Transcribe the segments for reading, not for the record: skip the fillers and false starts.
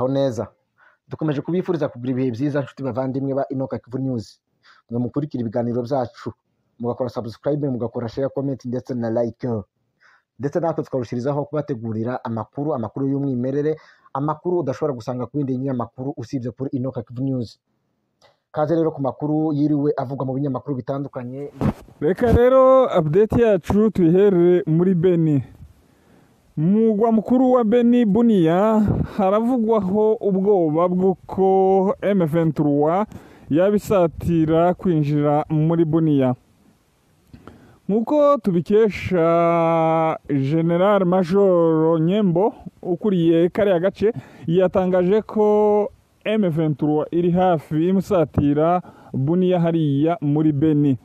muraho neza. Dukomeje kubifuriza kugira ibihe byiza nshuti bavandimwe ba Inoka Kivu News. Mwe mukurikira ibiganiro byacu, mugakora subscribe, mugakora share, comment ndetse na like. Ndetse natwe tukarushirizaho kubategurira amakuru y'umwimerere, amakuru udashobora gusanga ku bindi binyamakuru usibye kuri Inoka Kivu News. Kaze rero ku makuru yiriwe avugwa mu binyamakuru bitandukanye. Reka rero update yacu tuyihere muri Beni. Mugwa mukuru wa Beni Bunia haravugwaho ubwoba bw'uko M23 yabisatira kwinjira muri Bunia. Nkuko tubikesha General Major Nyembo ukuriye kariya gace yatangaje ko M23 iri hafi imusatira Bunia hariya muri Beni.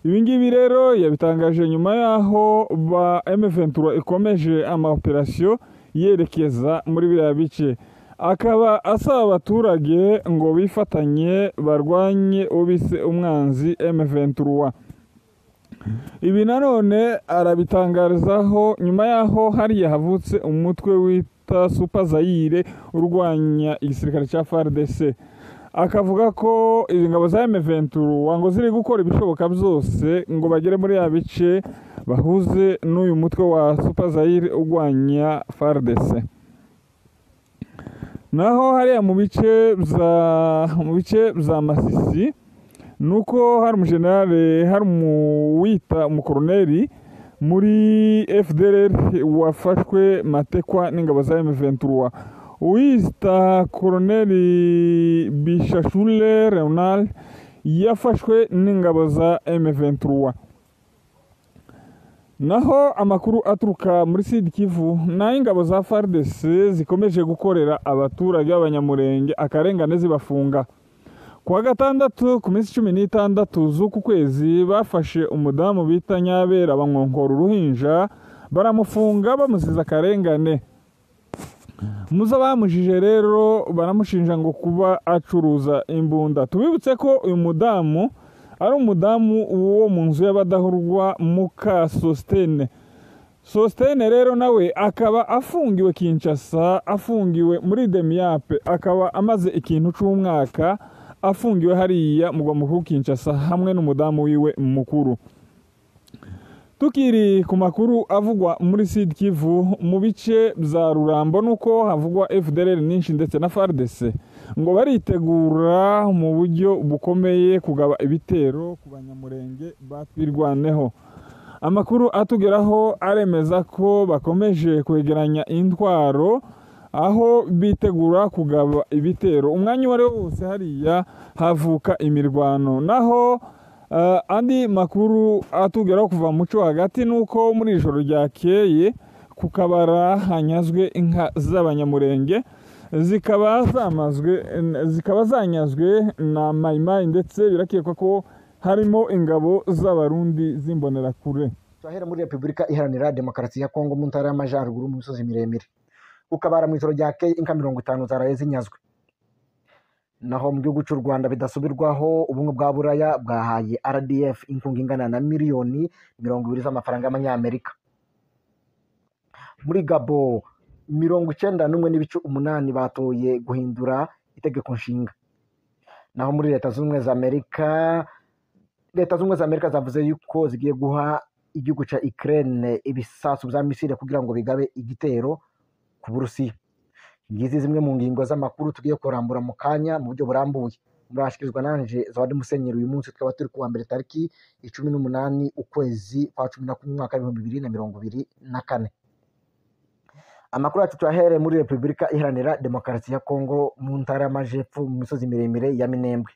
Ibingibi rero yabitangaje nyuma yaho ba M23 ikomeje amaoperasiyo yerekeza muri biriya bice, akaba asaba abaturage ngo bifatanye barwanye ubise umwanzi M23. Ibi nanone arabitangarizaho nyuma yaho hariya havutse umutwe wita Super Zaire urwanya igisirikare cya FARDC. Akavuga ko izi ngabo za M23 ngo ziri gukora ibishoboka byose ngo bagere muri ya bice bahuze n'uyu mutwe wa Super Zaire urwanya FARDC. Naho hariya mu bice bya Masisi nuko hari umujenerali, hari wita umukoroneri muri FDLR wafashwe matekwa n'ingabo za M23. Uwita Koroneli Bishashule Leonard yafashwe n'ingabo za M23. Naho amakuru aturuka muri Sud Kivu na ingabo za FARDC zikomeje gukorera abaturage b'abanyamurenge akarengane zibafunga. Kuwa gatandatu ku minsi 16 z'uku kwezi bafashe umudamu bita Nyabera bamwonkora uruhinja baramufunga bamuziza akarengane. Muza bamujije rero baramushinja ngo kuba acuruza imbunda. Tubibutse ko uyu mudamu ari umudamu wo mu nzu y'abadahurwa muka Sostene rero nawe akaba afungiwe Kinshasa, afungiwe muri Demiape, akaba amaze ikintu c'umwaka afungiwe hariya mugwa mukuru Kinshasa hamwe n'umudamu wiwe mukuru. Tukiri ku makuru avugwa muri Sud Kivu mu bice bya Rurambo nuko havugwa FDLR nyinshi ndetse na FARDC ngo baritegura mu buryo bukomeye kugaba ibitero ku banyamurenge batwirwaneho. Amakuru atugeraho aremeza ko bakomeje kwegeranya intwaro aho bitegura kugaba ibitero umwanya wari wose hariya havuka imirwano. Naho andi makuru atugeraho kuva mu muco hagati nuko muri ijoro ryakeye ku Kabara hanyazwe inka z'abanyamurenge zikaba zanyazwe na Mayimayi, ndetse birakekwa ko harimo ingabo z'abarundi z'imbonerakure. Twahera muri Repubulika Iharanira Demokarasi ya Kongo mu ntara y'Amajyaruguru mu misozi miremire. Ku Kabara mu ijoro ryakeye inka 50 zaraye zinyazwe. Naho mu gihugu cy'u Rwanda bidasubirwaho ubumwe bwa Buraya bwahaye RDF inkunga ingana na miliyoni 20 z'amafaranga y'Amanyamerika. Muri Gabo 91.8% batoye guhindura itegeko nshinga. Naho muri Leta Zunze Ubumwe za Amerika zavuze yuko zigiye guha igihugu cya Ukraine ibisasu bya misile kugira ngo bigabe igitero ku Burusiya. Ngizi zimwe mu ngingo z'amakuru tugiye kurambura mu kanya mu buryo burambuye. Murashikizwa nanje Zawadi Musenyeri. Uyu munsi twaba turi kuwa mbere tariki 18 ukwezi kwa 11 mwaka 2024. Amakuru yacu twahere muri Repubulika Iharanira Demokarasi ya Kongo mu ntara y'Amajepfo mu misozi miremire ya Minembwe.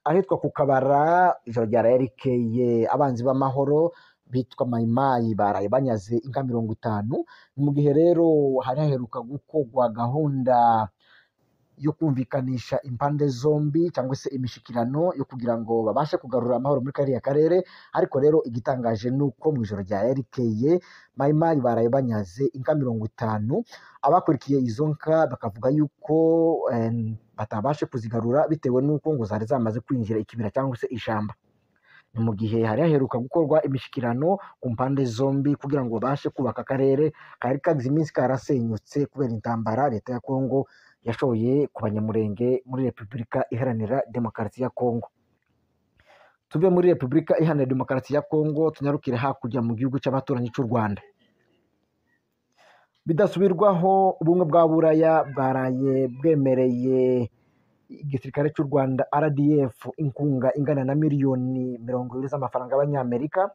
Ahitwa ku Kabara ijoro ryarekeye abanzi b'amahoro bitwa Mayimayi baraye banyaze inka 50. Mu gihe rero hari haheruka gukogwa gahunda yo kumvikanisha impande zombi cyangwa se imishikirano yo kugira ngo babashe kugarura amahoro muri kariya karere. Ariko rero igitangaje nuko mu ijoro ryarekeye Mayimayi baraye banyaze inka 50. Abakurikiye izo nka bakavuga yuko batabashe kuzigarura bitewe nuko ngo zari zamaze kwinjira ikibira cyangwa se ishamba. Ni mu gihe hari haheruka gukorwa imishikirano ku mpande zombi kugira ngo babashe kubaka akarere kari kagize iminsi karasenyutse kubera intambara leta ya Kongo yashoye ku banyamurenge muri Repubulika Iharanira Demokarasi ya Kongo. Tuve muri Repubulika Iharanira Demokarasi ya Kongo tunyarukire hakurya mu gihugu cy'abaturanyi cy'u Rwanda. Bidasubirwaho ubumwe bwa Buraya bwaraye bwemereye igisirikare cy'u Rwanda RDF inkunga ingana na miliyoni 20 z'amafaranga y'Abanyamerika.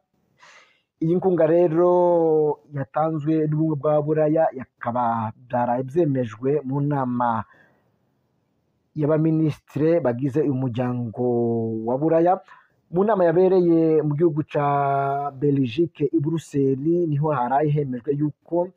Iyi nkunga rero yatanzwe n'ubumwe bwa Buraya yakaba byaraye byemejwe mu nama y'abaminisitiri bagize umuryango wa Buraya. Mu nama yabereye mu gihugu cya Belgique i Bruxelles niho haraye hemejwe yuko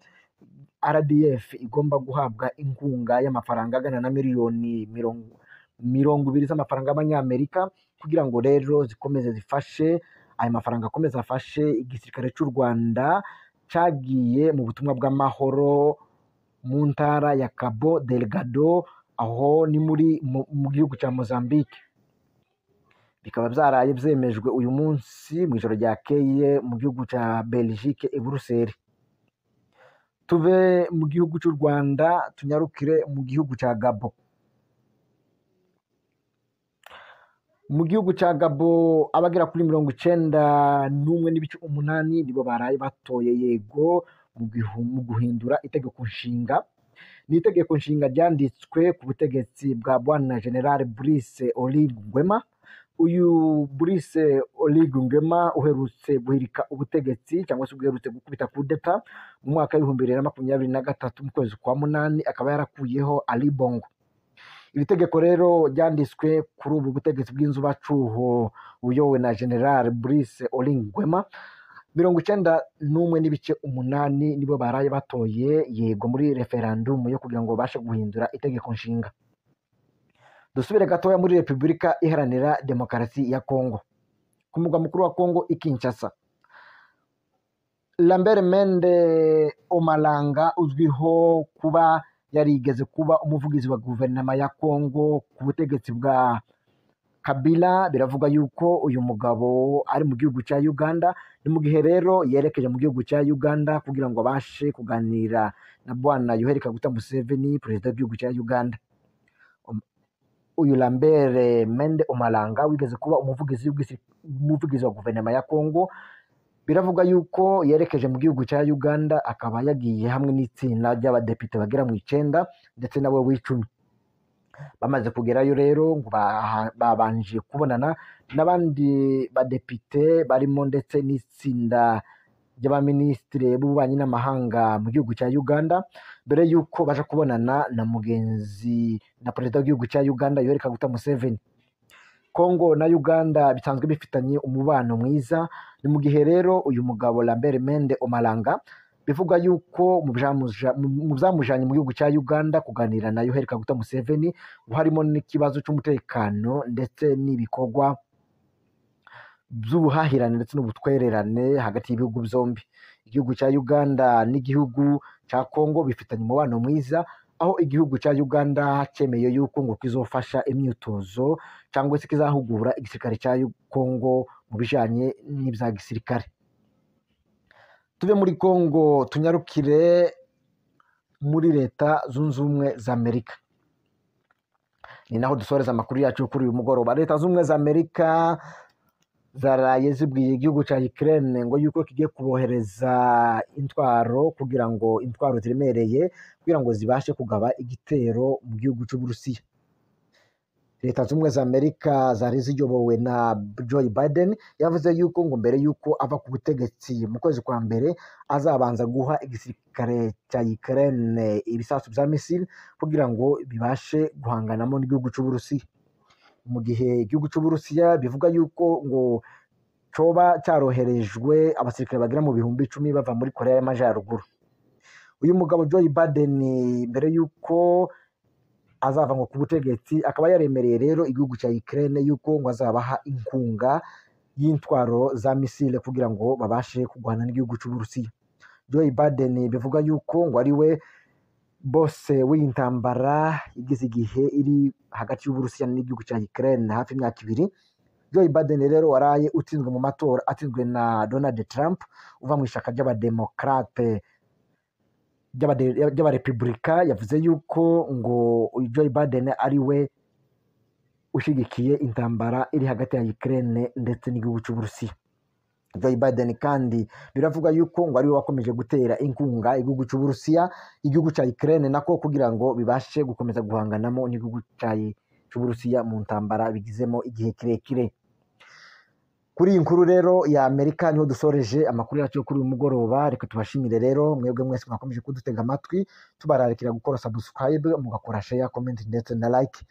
RDF igomba guhabwa inkunga y'amafaranga angana na miliyoni 20 z'amafaranga y'Abanyamerika kugira ngo rero zikomeze zifashe ayo mafaranga akomeze afashe igisirikare cy'u Rwanda cyagiye mu butumwa bw'amahoro mu ntara ya Cabo Delgado, aho ni mu gihugu cya Mozambique. Bikaba byaraye byemejwe uyu munsi mu ijoro ryakeye mu gihugu cya Belgique i Bruxelles. Tuve mu gihugu cy'u Rwanda tunyarukire mu gihugu cya Gabo. Mu gihugu cya Gabo abagera kuri 91.8 nibo baraye batoye yego mu guhindura itegeko nshinga. Ni itegeko nshinga ryanditswe ku butegetsi bwa Bwana General Brice Oligui Nguema. Uyu Brice Oligui Nguema uherutse guhirika ubutegetsi cyangwa se uherutse gukubita kudeta mu mwaka w'2023 mu kwezi kwa munani, akaba yarakuyeho Ali Bongo. Iri tegeko rero ryanditswe kuri ubu butegetsi bw'inzubacuho buyobowe na General Brice Oligui Nguema. 91.8 nibo baraye batoye yego muri referendum yo kugira ngo bashe guhindura itegeko nshinga. Dusubire gatoya muri Repubulika Iharanira Demokarasi ya Kongo. Ku mugwa mukuru wa Kongo i Kinshasa, Lambert Mende Omalanga uzwiho kuba yarigeze kuba umuvugizi wa guverinoma ya Kongo ku butegetsi bwa Kabila, biravuga yuko uyu mugabo ari mu gihugu cya Uganda. Ni mu gihe rero yerekeje mu gihugu cya Uganda kugira ngo abashe kuganira na Bwana Yoweri Kaguta Museveni, perezida w'igihugu cya Uganda. Uyu Lambert Mende Omalanga wigeze kuba umuvugizi wa guverinoma ya Kongo, biravuga yuko yerekeje mu gihugu cya Uganda, akaba yagiye hamwe n'itsinda ry'abadepite bagera mu 9 ndetse nawe w'10. Bamaze kugerayo rero ngo babanje kubonana n'abandi badepite barimo ndetse n'itsinda ry'abaminisitiri b'ububanyi n'amahanga mu gihugu cya Uganda, mbere yuko baje kubonana na perezida w'igihugu cya Uganda Yoweri Kaguta Museveni. Kongo na Uganda bisanzwe bifitanye umubano mwiza. Ni mu gihe rero uyu mugabo Lambert Mende Omalanga bivuga yuko mu byamujanye mu gihugu cya Uganda kuganira na Yoweri Kaguta Museveni harimo n'ikibazo cy'umutekano ndetse n'ibikorwa by'ubuhahirane ndetse n'ubutwererane hagati y'ibihugu byombi. Igihugu cya Uganda n'igihugu cya Kongo bifitanye umubano mwiza, aho igihugu cya Uganda cyemeye yuko ngo kizofasha imyitozo cyangwa se kizahugura igisirikare cya Kongo mu bijanye n'ibya gisirikare. Tuve muri Kongo tunyarukire muri Leta Zunze Ubumwe za Amerika. Ni naho dusoreza amakuru yacu kuri uyu mugoroba. Leta Zunze Ubumwe za Amerika zaraye zibwiye igihugu cya Ukraine ngo yuko kigiye kubohereza intwaro kugira ngo intwaro ziremereye kugira ngo zibashe kugaba igitero mu gihugu cy'Uburusiya. Leta Zunze Ubumwe za Amerika zari ziyobowe na Joe Biden yavuze yuko ngo mbere yuko ava ku butegetsi mu kwezi kwa mbere azabanza guha igisirikare cya Ukraine ibisasu bya misile kugira ngo bibashe guhanganamo n'igihugu cy'Uburusiya. Mu gihe igihugu cy'Uburusiya bivuga yuko ngo coba cyaroherejwe abasirikare bagera mu 10,000 bava muri Korea y'Amajyaruguru. Uyu mugabo Joe Biden mbere yuko azava ngo ku butegetsi akaba yaremereye rero igihugu cya Ukraine yuko ngo azabaha inkunga y'intwaro za misile kugira ngo babashe kurwana n'igihugu cy'Uburusiya. Joe Biden bivuga yuko ngo ari we bose w'intambara igize igihe iri hagati y'Uburusiya n'igihugu cya Ukraine hafi imyaka 2. Joe Biden rero waraye utsinzwe mu matora atsinzwe na Donald Trump uva mu ishaka ry'abademokrate ry'abarepubulika yavuze yuko ngo Joe Biden ari we ushigikiye intambara iri hagati ya Ukraine ndetse n'igihugu cy'Uburusiya. Joe Biden kandi biravuga yuko ngo ari we wakomeje gutera inkunga igihugu cy'Uburusiya, igihugu cya Ukraine nako kugira ngo bibashe gukomeza guhanganamo n'igihugu cy'Uburusiya mu ntambara bigizemo igihe kirekire. Kuri iyi nkuru rero ya Amerika niho dusoreje amakuru yacu yo kuri uyu mugoroba. Reka tubashimire rero mwebwe mwese mwakomeje kudutega amatwi, tubararikira gukora subscribe, mugakora share, comment ndetse na like.